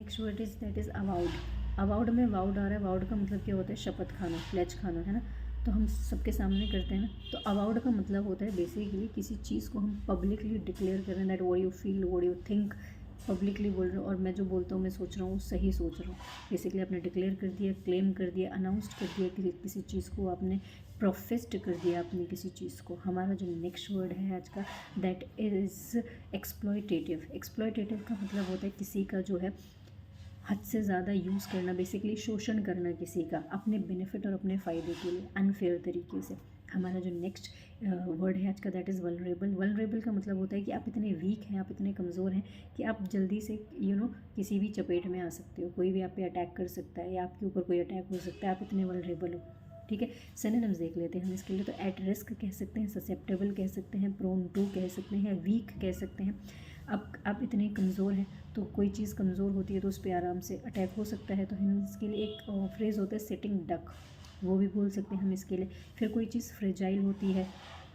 Next word is that is avowed. Avowed में vowed आ रहा है, वाउड का मतलब क्या होता है, शपथ खाना, प्लेज खाना, है ना। तो हम सबके सामने करते हैं ना, तो अवाउड का मतलब होता है बेसिकली किसी चीज़ को हम पब्लिकली डिक्लेयर कर रहे हैं, that what you feel, what you think, publicly बोल रहे हो, और मैं जो बोलता हूँ मैं सोच रहा हूँ सही सोच रहा हूँ। बेसिकली आपने डिक्लेयर कर दिया, क्लेम कर दिया, अनाउंस्ड कर दिया, किसी चीज़ को आपने प्रोफेस्ड कर दिया अपनी किसी चीज़ को। हमारा जो नेक्स्ट वर्ड है आज का दैट इज़ एक्सप्लॉयटेटिव। एक्सप्लॉयटेटिव का मतलब होता है किसी का जो है हद से ज़्यादा यूज़ करना, बेसिकली शोषण करना किसी का अपने बेनिफिट और अपने फ़ायदे के लिए अनफेयर तरीके से। हमारा जो नेक्स्ट वर्ड है आज का दैट इज़ वल्नरेबल। वल्नरेबल का मतलब होता है कि आप इतने वीक हैं, आप इतने कमज़ोर हैं कि आप जल्दी से किसी भी चपेट में आ सकते हो, कोई भी आप पे अटैक कर सकता है या आपके ऊपर कोई अटैक हो सकता है, आप इतने वल्नरेबल हो। ठीक है, सिनोनिम्स देख लेते हैं हम इसके लिए। तो एट रिस्क कह सकते हैं, ससेप्टेबल कह सकते हैं, प्रोन टू कह सकते हैं, वीक कह सकते हैं। अब आप इतने कमज़ोर हैं, तो कोई चीज़ कमज़ोर होती है तो उस पर आराम से अटैक हो सकता है। तो हम इसके लिए एक फ्रेज़ होता है सिटिंग डक, वो भी बोल सकते हैं हम इसके लिए। फिर कोई चीज़ फ्रेजाइल होती है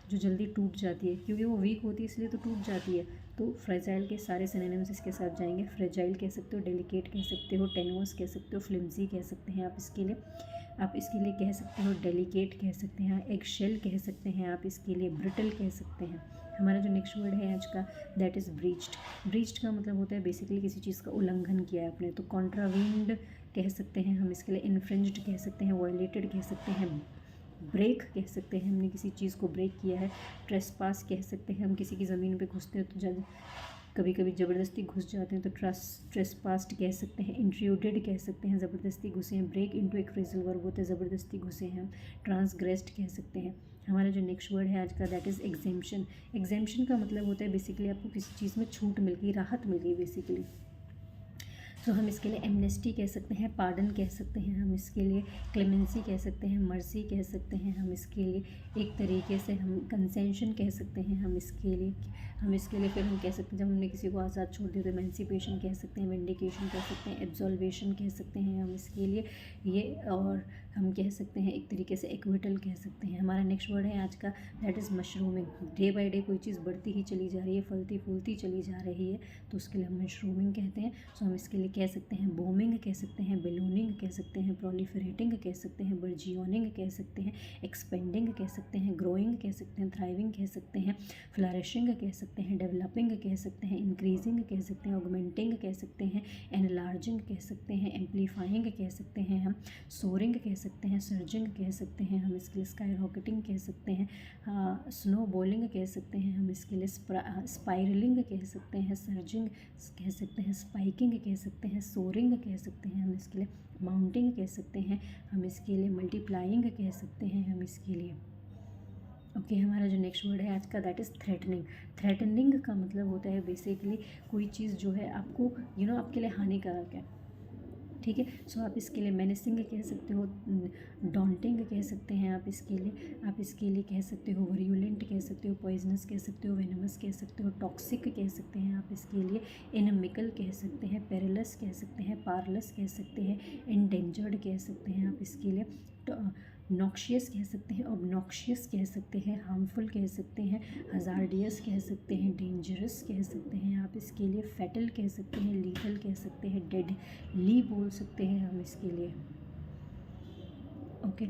जो जल्दी टूट जाती है, क्योंकि वो वीक होती है इसलिए तो टूट जाती है। तो फ्रेजाइल के सारे सिनोनिम्स इसके साथ जाएंगे। फ्रेजाइल कह सकते हो, डेलिकेट कह सकते हो, टेनुअस कह सकते हो, फ्लिम्जी कह सकते हैं आप इसके लिए। आप इसके लिए कह सकते हो डेलिकेट कह सकते हैं, एग शेल कह सकते हैं आप इसके लिए, ब्रिटल कह सकते हैं। हमारा जो नेक्स्ट वर्ड है आज का दैट इज़ ब्रीच्ड। ब्रीच्ड का मतलब होता है बेसिकली किसी चीज़ का उल्लंघन किया है आपने, तो कॉन्ट्रावीन्ड कह सकते हैं हम इसके लिए, इन्फ्रिंज्ड कह सकते हैं, वायलेटेड कह सकते हैं, ब्रेक कह सकते हैं हमने किसी चीज़ को ब्रेक किया है। ट्रेसपास कह सकते हैं, हम किसी की ज़मीन पे घुसते हैं तो जब कभी कभी ज़बरदस्ती घुस जाते हैं तो ट्रेसपास्ड कह सकते हैं। इंट्रूडेड कह सकते हैं, ज़बरदस्ती घुसे हैं। ब्रेक इनटू एक फ्रेजल वर्ब होता है, ज़बरदस्ती घुसे हैं हम। ट्रांसग्रेस्ड कह सकते हैं। हमारा जो नेक्स्ट वर्ड है आज का दैट इज़ एग्जेम्पशन। एग्जेम्पशन का मतलब होता है बेसिकली आपको किसी चीज़ में छूट मिल गई, राहत मिल गई बेसिकली। तो हम इसके लिए एमनेस्टी कह सकते हैं, पार्डन कह सकते हैं हम इसके लिए, क्लेमेंसी कह सकते हैं, मर्सी कह सकते हैं हम इसके लिए। एक तरीके से हम कंसेंशन कह सकते हैं हम इसके लिए। फिर हम कह सकते हैं जब हमने किसी को आज़ाद छोड़ दिया तो एमेंसिपेशन कह सकते हैं, विंडिकेशन कह सकते हैं, एब्जॉल्वेशन कह सकते हैं हम इसके लिए ये। और हम कह सकते हैं एक तरीके से एक्विटल कह सकते हैं। हमारा नेक्स्ट वर्ड है आज का that is mushrooming. Day by day कोई चीज़ बढ़ती ही चली जा रही है, फलती फूलती चली जा रही है, तो उसके लिए हम मशरूमिंग कहते हैं। सो हम इसके लिए कह सकते हैं बूमिंग कह सकते हैं, बेलूनिंग कह सकते हैं, प्रोलिफरेटिंग कह सकते हैं, बर्जियोनिंग कह सकते हैं, एक्सपेंडिंग कह सकते हैं, ग्रोइंग कह सकते हैं, थ्राइविंग कह सकते हैं, फ्लरिशिंग कह सकते हैं, डेवलपिंग कह सकते हैं, इंक्रीजिंग कह सकते हैं, ऑगमेंटिंग कह सकते हैं, एनलार्जिंग कह सकते हैं, एम्पलीफाइंग कह सकते हैं हम, सोरिंग कह सकते हैं, सर्जिंग कह सकते हैं हम इसके लिए, स्काई रॉकेटिंग कह सकते हैं, स्नो बॉलिंग कह सकते हैं हम इसके लिए, स्पाइरलिंग कह सकते हैं, सर्जिंग कह सकते हैं, स्पाइकिंग कह सकते हैं, सोरिंग कह सकते हैं हम इसके लिए, माउंटिंग कह सकते हैं हम इसके लिए, मल्टीप्लाइंग कह सकते हैं हम इसके लिए। ओके, हमारा जो नेक्स्ट वर्ड है आज का दैट इज़ थ्रेटनिंग। थ्रेटनिंग का मतलब होता है बेसिकली कोई चीज़ जो है आपको आपके लिए हानिकारक है। ठीक है, सो आप इसके लिए मेनेसिंग कह सकते हो, डॉन्टिंग कह सकते हैं आप इसके लिए कह सकते हो, वरियोलेंट कह सकते हो, पॉइजनस कह सकते हो, वेनमस कह सकते हो, टॉक्सिक कह सकते हैं आप इसके लिए, इनमिकल कह सकते हैं, पेरिलस कह सकते हैं, पारलस कह सकते हैं, इंडेंजर्ड कह सकते हैं आप इसके लिए, नॉक्शियस कह सकते हैं, ऑबनॉक्शियस कह सकते हैं, हार्मफुल कह सकते हैं, हज़ार्डियस कह सकते हैं, डेंजरस कह सकते हैं आप इसके लिए, फैटल कह सकते हैं, लीथल कह सकते हैं, डेडली बोल सकते हैं हम इसके लिए। ओके।